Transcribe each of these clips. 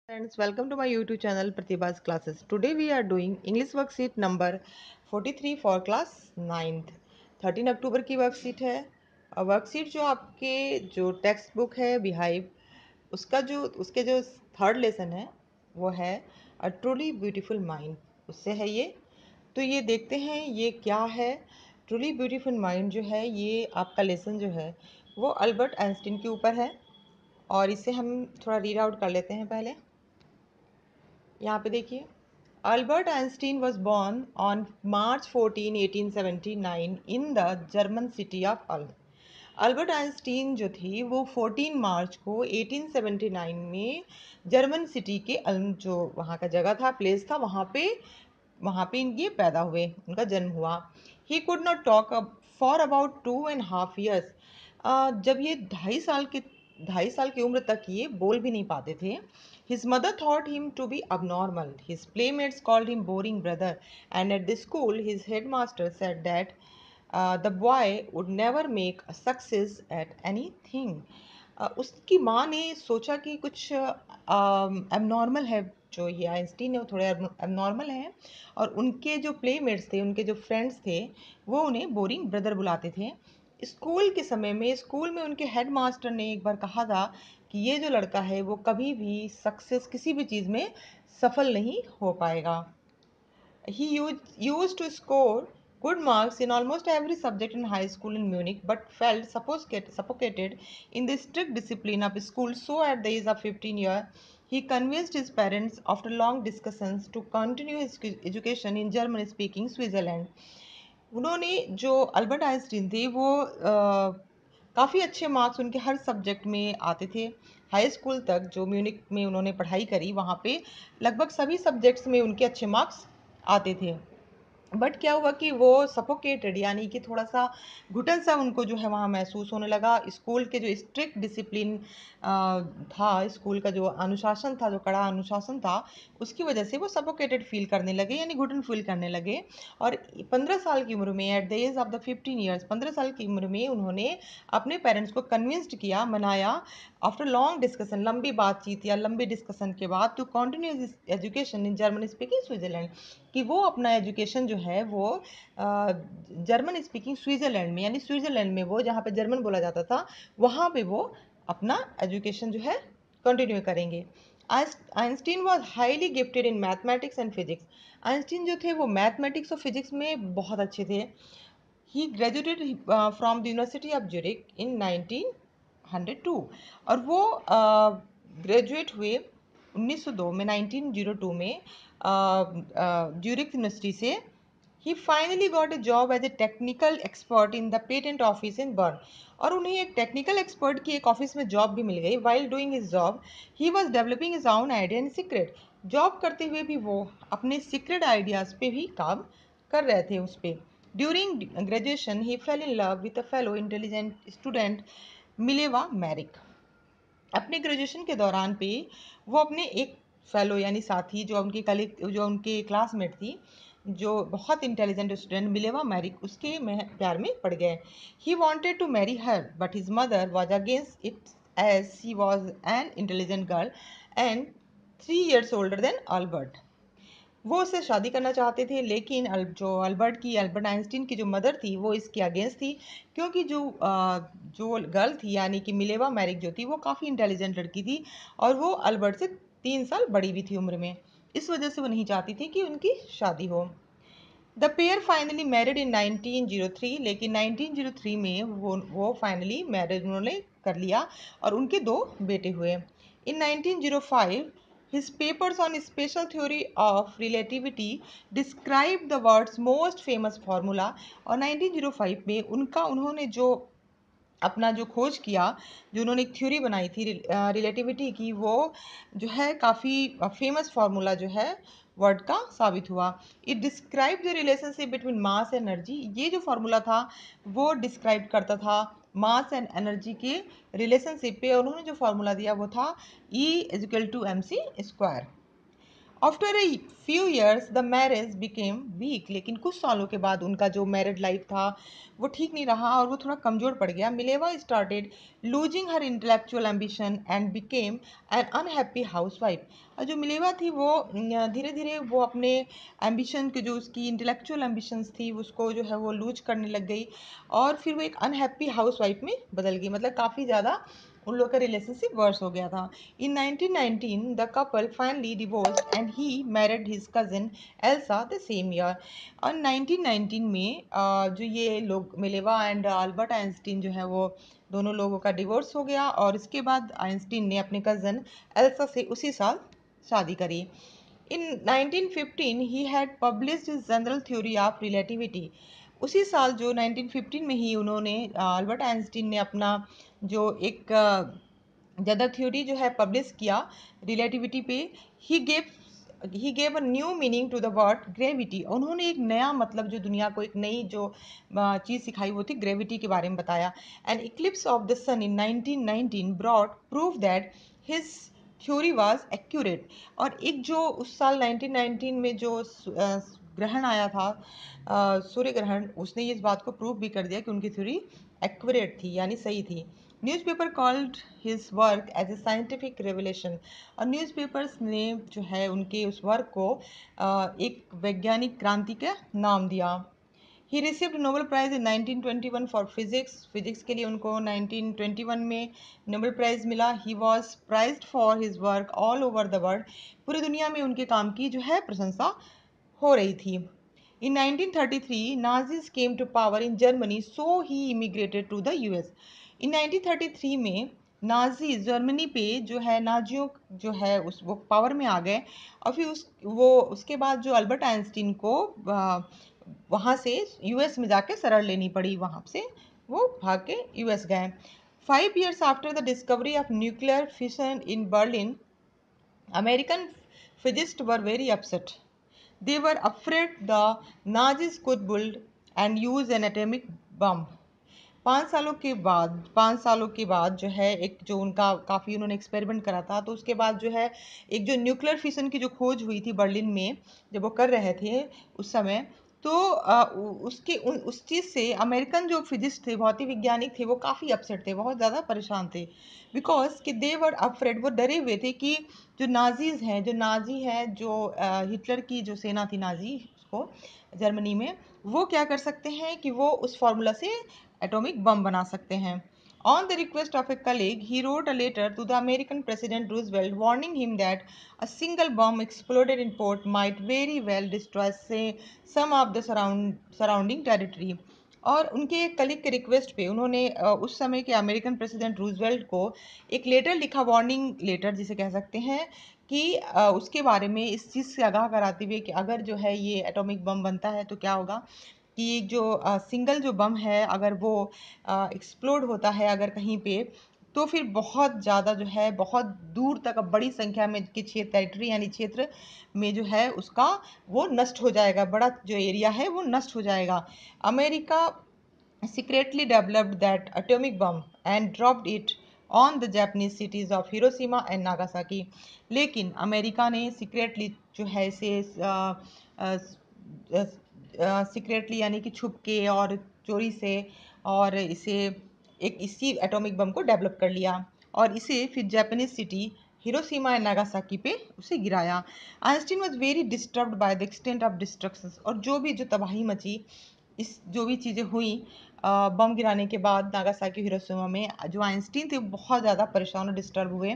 Friends, welcome to my YouTube channel Pratibha's Classes. Today we are doing English worksheet number 43 for class 9th. 13 अक्टूबर की worksheet है। Worksheet जो आपके जो text book है beehive उसके जो थर्ड लेसन है वो है अ ट्रूली ब्यूटीफुल माइंड, उससे है ये। तो ये देखते हैं ये क्या है। ट्रूली ब्यूटीफुल माइंड जो है ये आपका लेसन जो है वो अल्बर्ट आइंस्टीन के ऊपर है और इसे हम थोड़ा रीड आउट कर लेते हैं पहले। यहाँ पे देखिए, Albert Einstein was born on March 14, 1879 in the German city of alb. Albert Einstein जो थी वो 14 मार्च को 1879 में जर्मन सिटी के जो वहाँ का जगह था, प्लेस था, वहाँ पे ये पैदा हुए, उनका जन्म हुआ। He could not talk for about 2.5 years। जब ये 2.5 साल की उम्र तक ये बोल भी नहीं पाते थे। His mother thought him to be abnormal. His playmates called him boring brother, and at the school, his headmaster said that the boy would never make a success at anything. उसकी माँ ने सोचा कि कुछ एबनॉर्मल है, जो ये Einstein है वो थोड़े एबनॉर्मल हैं, और उनके जो प्लेमेट्स थे, उनके जो फ्रेंड्स थे, वो उन्हें बोरिंग ब्रदर बुलाते थे। स्कूल के समय में स्कूल में उनके हेड मास्टर ने एक बार कहा था कि ये जो लड़का है वो कभी भी सक्सेस किसी भी चीज़ में सफल नहीं हो पाएगा। He used to score good marks in almost every subject in high school in Munich, but felt suffocated in the strict discipline of school. So, at the age of 15 years, he convinced his parents, after long discussions, to continue his education in German-speaking Switzerland. उन्होंने जो Albert Einstein थे वो काफ़ी अच्छे marks उनके हर subject में आते थे। हाई स्कूल तक जो म्यूनिक में उन्होंने पढ़ाई करी वहाँ पे लगभग सभी सब्जेक्ट्स में उनके अच्छे मार्क्स आते थे। बट क्या हुआ कि वो सफोकेटेड, यानी कि थोड़ा सा घुटन सा उनको जो है वहाँ महसूस होने लगा। स्कूल के जो स्ट्रिक्ट डिसिप्लिन था, स्कूल का जो अनुशासन था, जो कड़ा अनुशासन था, उसकी वजह से वो सफोकेटेड फील करने लगे, यानी घुटन फील करने लगे। और 15 साल की उम्र में, at the age of the 15 years, 15 साल की उम्र में उन्होंने अपने पेरेंट्स को कन्विंस्ड किया, मनाया, आफ्टर लॉन्ग डिस्कशन, लंबी बातचीत या लंबी डिस्कशन के बाद, to continue his education in German speaking Switzerland, कि वो अपना एजुकेशन जो है वो जर्मन स्पीकिंग स्विट्ज़रलैंड में, यानी स्विट्ज़रलैंड में, वो जहाँ पे जर्मन बोला जाता था, वहाँ पे वो अपना एजुकेशन जो है कंटिन्यू करेंगे। Einstein was highly gifted in mathematics and physics. Einstein जो थे वो मैथमेटिक्स और फिजिक्स में बहुत अच्छे थे। He graduated from the university of Zurich in 1902, और वो ग्रेजुएट हुए 1902 में, 1902 में ज्यूरिख यूनिवर्सिटी से। He finally got a job as a technical expert in the patent office in Bern, और उन्हें एक टेक्निकल एक्सपर्ट की एक ऑफिस में जॉब भी मिल गई। While doing his job he was developing his own idea in secret. Job करते हुए भी वो अपने सीक्रेट आइडियाज़ पे भी काम कर रहे थे उस पर। During graduation he fell in love with a fellow intelligent student, Mileva Maric. अपने ग्रेजुएशन के दौरान पे वो अपने एक फेलो यानी साथी, जो उनकी कलीग, जो उनके क्लासमेट थी, जो बहुत इंटेलिजेंट स्टूडेंट मिलेवा मैरिक, उसके प्यार में पड़ गए। He wanted to marry her but his mother was against it, as she was an intelligent girl and 3 years older than Albert. वो उससे शादी करना चाहते थे, लेकिन अल्बर्ट आइंस्टीन की जो मदर थी वो इसके अगेंस्ट थी, क्योंकि जो गर्ल थी, यानी कि मिलेवा मैरिक जो थी, वो काफ़ी इंटेलिजेंट लड़की थी, और वो अल्बर्ट से 3 साल बड़ी भी थी उम्र में। इस वजह से वो नहीं चाहती थी कि उनकी शादी हो। The pair finally married in 1903, लेकिन 1903 में वो फाइनली मैरिज उन्होंने कर लिया, और उनके 2 बेटे हुए। इन 1905 his papers on special theory of relativity describe the world's most famous formula, और 1905 में उन्होंने जो अपना जो खोज किया, जो उन्होंने एक थ्योरी बनाई थी रिलेटिविटी की, वो जो है काफ़ी फेमस फार्मूला जो है वर्ड का साबित हुआ। It describe the relationship between mass and energy. ये जो फार्मूला था वो डिस्क्राइब करता था मास एंड एनर्जी के रिलेशनशिप पे, और उन्होंने जो फार्मूला दिया वो था E = mc²। After a few years the marriage became week, लेकिन कुछ सालों के बाद उनका जो मैरिड लाइफ था वो ठीक नहीं रहा और वो थोड़ा कमज़ोर पड़ गया। Mileva started losing her intellectual ambition and became an unhappy house wife. और जो मिलेवा थी वो धीरे धीरे वो अपने एम्बिशन के जो उसकी इंटेलेक्चुअल एम्बिशंस थी उसको जो है वो लूज करने लग गई और फिर वो एक अनहैप्पी हाउस वाइफ में बदल गई, मतलब काफ़ी ज़्यादा उन लोग का रिलेशनशिप वर्स हो गया था। In 1919, the couple finally divorced and he married his cousin Elsa the same year. और 1919 में जो ये लोग मिलेवा एंड अल्बर्ट आइंस्टीन जो है वो दोनों लोगों का डिवोर्स हो गया और इसके बाद आइंस्टीन ने अपने कज़न एल्सा से उसी साल शादी करी। In 1915, he had published his general theory of relativity. उसी साल जो 1915 में ही उन्होंने अल्बर्ट आइंस्टीन ने अपना जो एक जनरल थ्योरी जो है पब्लिश किया रिलेटिविटी पे। He gave he gave a new meaning to the word gravity. उन्होंने एक नया मतलब जो दुनिया को एक नई जो चीज़ सिखाई वो थी ग्रेविटी के बारे में बताया। And eclipse of the sun in 1919 brought proof that his theory was accurate. और एक जो उस साल 1919 में जो ग्रहण आया था सूर्य ग्रहण, उसने इस बात को प्रूव भी कर दिया कि उनकी थ्योरी एक्यूरेट थी यानी सही थी। Newspaper called his work as a scientific revelation. और न्यूज़पेपर्स ने जो है उनके उस वर्क को एक वैज्ञानिक क्रांति का नाम दिया। ही received Nobel prize in 1921 for physics. Physics के लिए उनको 1921 में नोबेल प्राइज़ मिला। He was prized for his work all over the world. पूरी दुनिया में उनके काम की जो है प्रशंसा हो रही थी। In 1933, Nazis came to power in Germany, so he immigrated to the US. In 1933 में नाजी जर्मनी पे जो है नाजियों जो है उस वो पावर में आ गए और फिर उसके बाद जो अल्बर्ट आइंस्टीन को वहाँ से यूएस में जाके शरण लेनी पड़ी, वहाँ से वो भाग के यूएस गए। 5 years after the discovery of nuclear fission in Berlin, American physicists were very upset. They were afraid the Nazis could build and use an atomic bomb. 5 सालों के बाद जो है एक जो उनका काफ़ी उन्होंने एक्सपेरिमेंट करा था, तो उसके बाद जो है एक जो न्यूक्लियर फिशन की जो खोज हुई थी बर्लिन में जब वो कर रहे थे उस समय, तो उस चीज़ से अमेरिकन जो फिजिस्ट थे भौतिक वैज्ञानिक थे वो काफ़ी अपसेट थे, बहुत ज़्यादा परेशान थे। बिकॉज कि दे वर अफ्रेड, वो डरे हुए थे कि जो नाजीज़ हैं जो नाजी है जो हिटलर की जो सेना थी नाजी उसको जर्मनी में, वो क्या कर सकते हैं कि वो उस फार्मूला से एटॉमिक बम बना सकते हैं। On the request of a colleague, he wrote a letter to the American President Roosevelt warning him that a single bomb exploded in port might very well destroy, say, some of the surrounding territory. और उनके एक colleague के request पे उन्होंने उस समय के American president Roosevelt को एक लेटर लिखा, वार्निंग लेटर जिसे कह सकते हैं, कि उसके बारे में इस चीज़ से आगाह कराते हुए कि अगर जो है ये एटॉमिक बम बनता है तो क्या होगा, कि जो सिंगल जो बम है अगर वो एक्सप्लोड होता है अगर कहीं पे, तो फिर बहुत ज़्यादा जो है बहुत दूर तक अब बड़ी संख्या में के क्षेत्र टेरिटरी यानी क्षेत्र में जो है उसका वो नष्ट हो जाएगा, बड़ा जो एरिया है वो नष्ट हो जाएगा। America secretly developed that atomic bomb and dropped it on the Japanese cities of Hiroshima and Nagasaki. लेकिन अमेरिका ने सीक्रेटली जो है इसे सीक्रेटली यानी कि छुप के और चोरी से और इसे एक इसी एटॉमिक बम को डेवलप कर लिया और इसे फिर Japanese city Hiroshima and Nagasaki पे उसे गिराया। Einstein was very disturbed by the extent of destruction. और जो भी जो तबाही मची, इस जो भी चीज़ें हुई बम गिराने के बाद नागासाकी हिरोशिमा में, जो आइंस्टीन थे वो बहुत ज़्यादा परेशान और डिस्टर्ब हुए।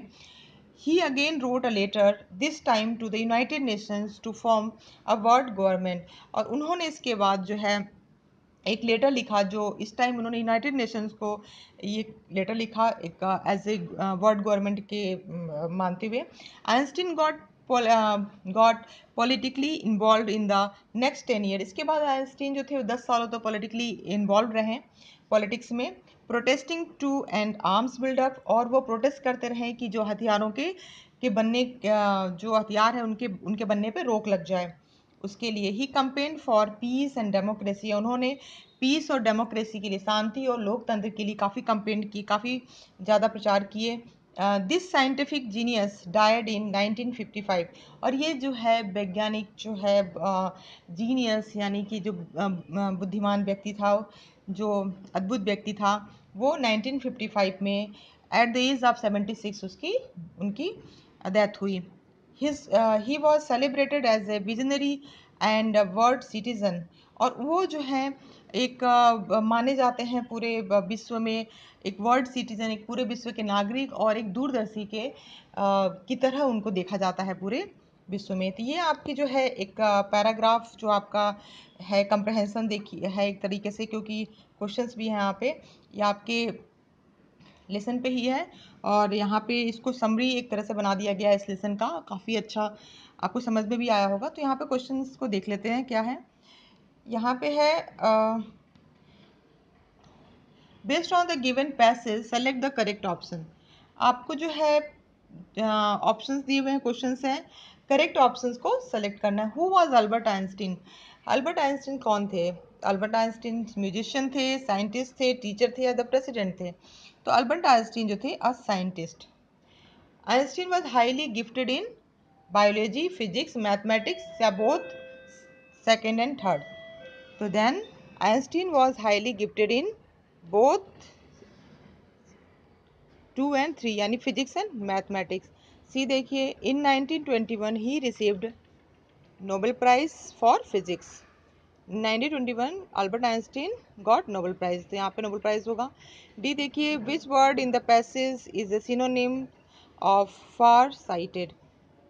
He again wrote a letter this time to the United Nations to form a world government. और उन्होंने इसके बाद जो है एक लेटर लिखा, जो इस टाइम उन्होंने यूनाइटेड नेशंस को ये लेटर लिखा एक एज ए वर्ल्ड गवर्नमेंट के मानते हुए। Einstein got politically involve in the next 10 year. इसके बाद आइंस्टीन जो थे वो 10 सालों तक पॉलिटिकली इन्वॉल्व रहे पॉलिटिक्स में, protesting to end arms buildup. और वो प्रोटेस्ट करते रहे कि जो हथियारों के बनने जो हथियार है उनके उनके बनने पे रोक लग जाए। उसके लिए he campaign for peace and democracy. उन्होंने पीस और डेमोक्रेसी के लिए, शांति और लोकतंत्र के लिए काफ़ी कंपेन की, काफ़ी ज़्यादा प्रचार किए। This scientific genius died in 1955। और ये जो है वैज्ञानिक जो है जीनियस यानी कि जो बुद्धिमान व्यक्ति था, जो अद्भुत व्यक्ति था, वो 1955 में एट द एज ऑफ 76 उसकी उनकी डेथ हुई। He was celebrated as a visionary and world citizen. और वो जो है एक माने जाते हैं पूरे विश्व में एक वर्ल्ड सिटीजन, एक पूरे विश्व के नागरिक और एक दूरदर्शी के की तरह उनको देखा जाता है पूरे विश्व में। तो ये आपकी जो है एक पैराग्राफ जो आपका है कंप्रहेंशन देखिए है एक तरीके से, क्योंकि क्वेश्चंस भी हैं यहाँ पे, ये आपके लेसन पे ही है। और यहाँ पे इसको समरी एक तरह से बना दिया गया है इस लेसन का, काफ़ी अच्छा आपको समझ में भी आया होगा। तो यहाँ पे क्वेश्चंस को देख लेते हैं क्या है। यहाँ पे है based on the given passage select the correct option. आपको जो है ऑप्शंस दिए हुए हैं, क्वेश्चंस हैं, करेक्ट ऑप्शंस को सेलेक्ट करना है। Who was Albert Einstein? Albert Einstein कौन थे? अल्बर्ट आइंस्टीन म्यूजिशियन थे, साइंटिस्ट थे, टीचर थे या द प्रेसिडेंट थे? तो अल्बर्ट आइंस्टीन जो थे a scientist. Einstein was highly gifted in biology, physics, mathematics या बोथ सेकेंड एंड थर्ड? तो then Einstein was highly gifted in both 2 and 3 यानी फिजिक्स एंड मैथमेटिक्स। सी देखिए, in 1921 he received Nobel prize for physics. 1921 Albert Einstein got Nobel prize, तो यहाँ पे Nobel prize होगा। D देखिए, which word in the passage is a synonym of far sighted?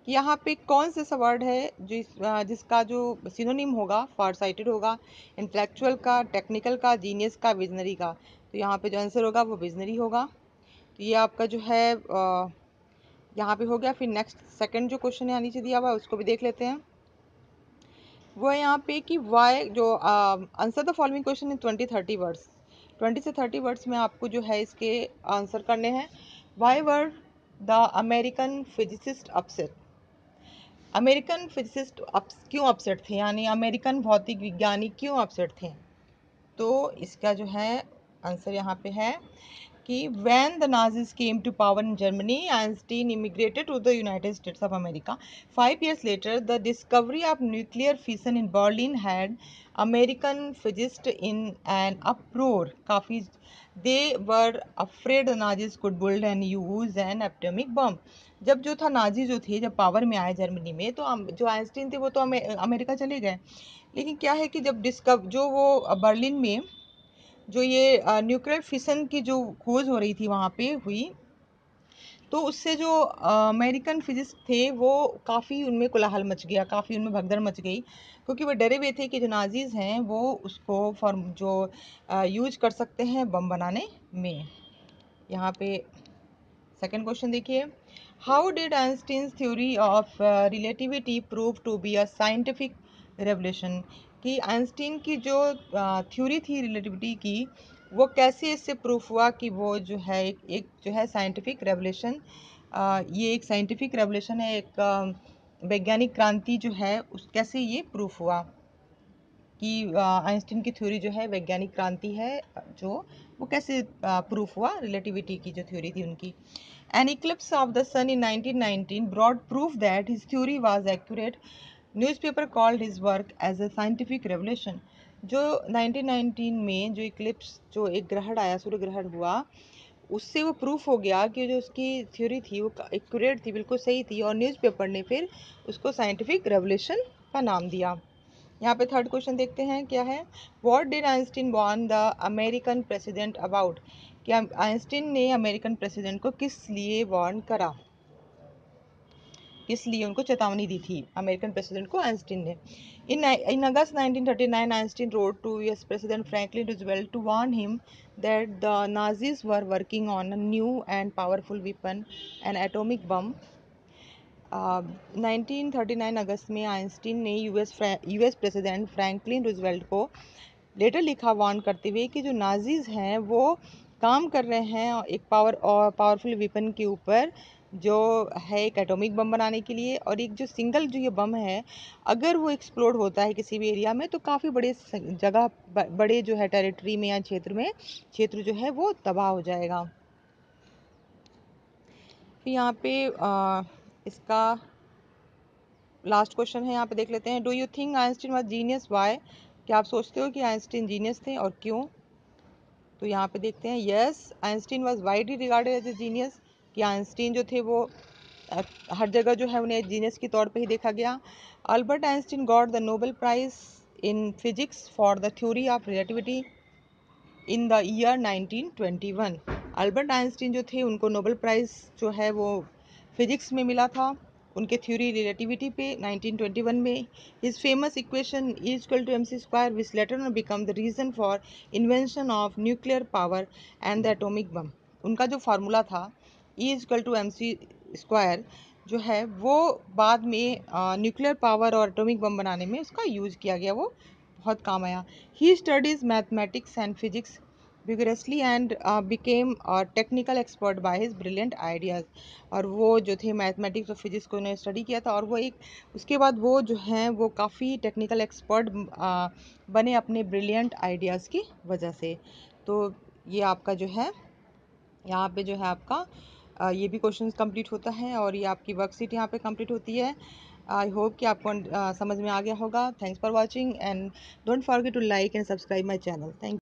यहाँ पे कौन सा वर्ड है जिसका जो सिनोनिम होगा फार साइटेड होगा? इंटेलेक्चुअल का, टेक्निकल का, जीनियस का, विजनरी का? तो यहाँ पे जो आंसर होगा वो विजनरी होगा। तो ये आपका जो है यहाँ पे हो गया। फिर नेक्स्ट सेकंड जो क्वेश्चन यहाँ नीचे दिया हुआ है उसको भी देख लेते हैं। वो है यहाँ पे कि वाई जो answer the following question in 20-30 words. 20 से 30 वर्ड्स में आपको जो है इसके आंसर करने हैं। Why were the American physicist upset? American physicist क्यों अपसेट थे, यानी अमेरिकन भौतिक विज्ञानी क्यों अपसेट थे? तो इसका जो है आंसर यहाँ पे है कि when the Nazis came to power in Germany, Einstein immigrated to the United States of America. 5 years later, the discovery of nuclear fission in Berlin had American physicists in an uproar. काफ़ी they were afraid the Nazis could build and use an atomic bomb. जब जो था Nazi जो थे जब power में आए Germany में, तो जो आइंस्टीन थे वो तो अमेरिका चले गए। लेकिन क्या है कि जब जो वो बर्लिन में जो ये न्यूक्लियर फिशन की जो खोज हो रही थी वहाँ पे हुई, तो उससे जो अमेरिकन फिजिस्ट थे वो काफ़ी उनमें कोलाहल मच गया, काफ़ी उनमें भगदड़ मच गई, क्योंकि वो डरे हुए थे कि जो नाजीज़ हैं वो उसको फॉर्म जो यूज कर सकते हैं बम बनाने में। यहाँ पे सेकंड क्वेश्चन देखिए, how did Einstein's theory of relativity prove to be a scientific revolution? कि आइंस्टीन की जो थ्योरी थी रिलेटिविटी की, वो कैसे इससे प्रूफ हुआ कि वो जो है एक जो है साइंटिफिक रेवोल्यूशन, ये एक साइंटिफिक रेवोल्यूशन है, एक वैज्ञानिक क्रांति जो है उस कैसे ये प्रूफ हुआ कि आइंस्टीन की थ्योरी जो है वैज्ञानिक क्रांति है, जो वो कैसे प्रूफ हुआ रिलेटिविटी की जो थ्योरी थी उनकी? An eclipse of the sun in 1919 brought proof that his theory was accurate. Newspaper called his work as a scientific revelation. जो 1919 में जो इक्लिप्स जो एक ग्रहण आया, सूर्य ग्रहण हुआ, उससे वो प्रूफ हो गया कि जो उसकी थ्योरी थी वो एक्यूरेट थी, बिल्कुल सही थी, और न्यूज़पेपर ने फिर उसको साइंटिफिक रेवोल्यूशन का नाम दिया। यहाँ पे थर्ड क्वेश्चन देखते हैं क्या है। What did Einstein warn the American president about? क्या आइंस्टीन ने अमेरिकन प्रेसिडेंट को किस लिए वार्न करा, किस लिए उनको चेतावनी दी थी अमेरिकन प्रेसिडेंट को आइंस्टीन ने? In August 1939 Einstein wrote to US president Franklin Roosevelt to warn him that the Nazis were working on a new and powerful weapon, an atomic bomb. 1939 अगस्त में आइंस्टीन ने यूएस प्रेसिडेंट फ्रैंकलिन रूजवेल्ट को letter लिखा warn करते हुए कि जो Nazis हैं वो काम कर रहे हैं एक पावरफुल वेपन के ऊपर, जो है एक एटॉमिक बम बनाने के लिए। और एक जो सिंगल जो ये बम है, अगर वो एक्सप्लोड होता है किसी भी एरिया में तो काफ़ी बड़े जगह बड़े जो है टेरिटरी में या क्षेत्र जो है वो तबाह हो जाएगा। फिर यहाँ पे इसका लास्ट क्वेश्चन है, यहाँ पे देख लेते हैं। Do you think Einstein was genius, why? क्या आप सोचते हो कि आइंस्टीन जीनियस थे और क्यों? तो यहाँ पे देखते हैं, yes Einstein was widely regarded as a genius, कि आइंस्टीन जो थे वो हर जगह जो है उन्हें जीनियस के तौर पे ही देखा गया। Albert Einstein got the Nobel prize in physics for the theory of relativity in the year 1921। Albert Einstein जो थे उनको नोबेल प्राइज़ जो है वो फिजिक्स में मिला था उनके थ्योरी रिलेटिविटी पे 1921 में। His famous equation E equal to mc square which later on become the reason for invention of nuclear power and the atomic bomb. उनका जो फार्मूला था E equal to mc square जो है वो बाद में न्यूक्लियर पावर और atomic bomb बनाने में उसका यूज़ किया गया, वो बहुत काम आया। He studies mathematics and physics vigorously and became a technical expert by his brilliant ideas। और वो जो थे मैथमेटिक्स और फिजिक्स को उन्होंने स्टडी किया था और वो एक उसके बाद वो जो हैं वो काफ़ी टेक्निकल एक्सपर्ट बने अपने ब्रिलियंट आइडियाज़ की वजह से। तो ये आपका जो है यहाँ पे जो है आपका ये भी क्वेश्चंस कंप्लीट होता है और ये आपकी वर्कशीट यहाँ पे कंप्लीट होती है। आई होप कि आपको समझ में आ गया होगा। Thanks for watching and don't forget to like and subscribe my channel. Thank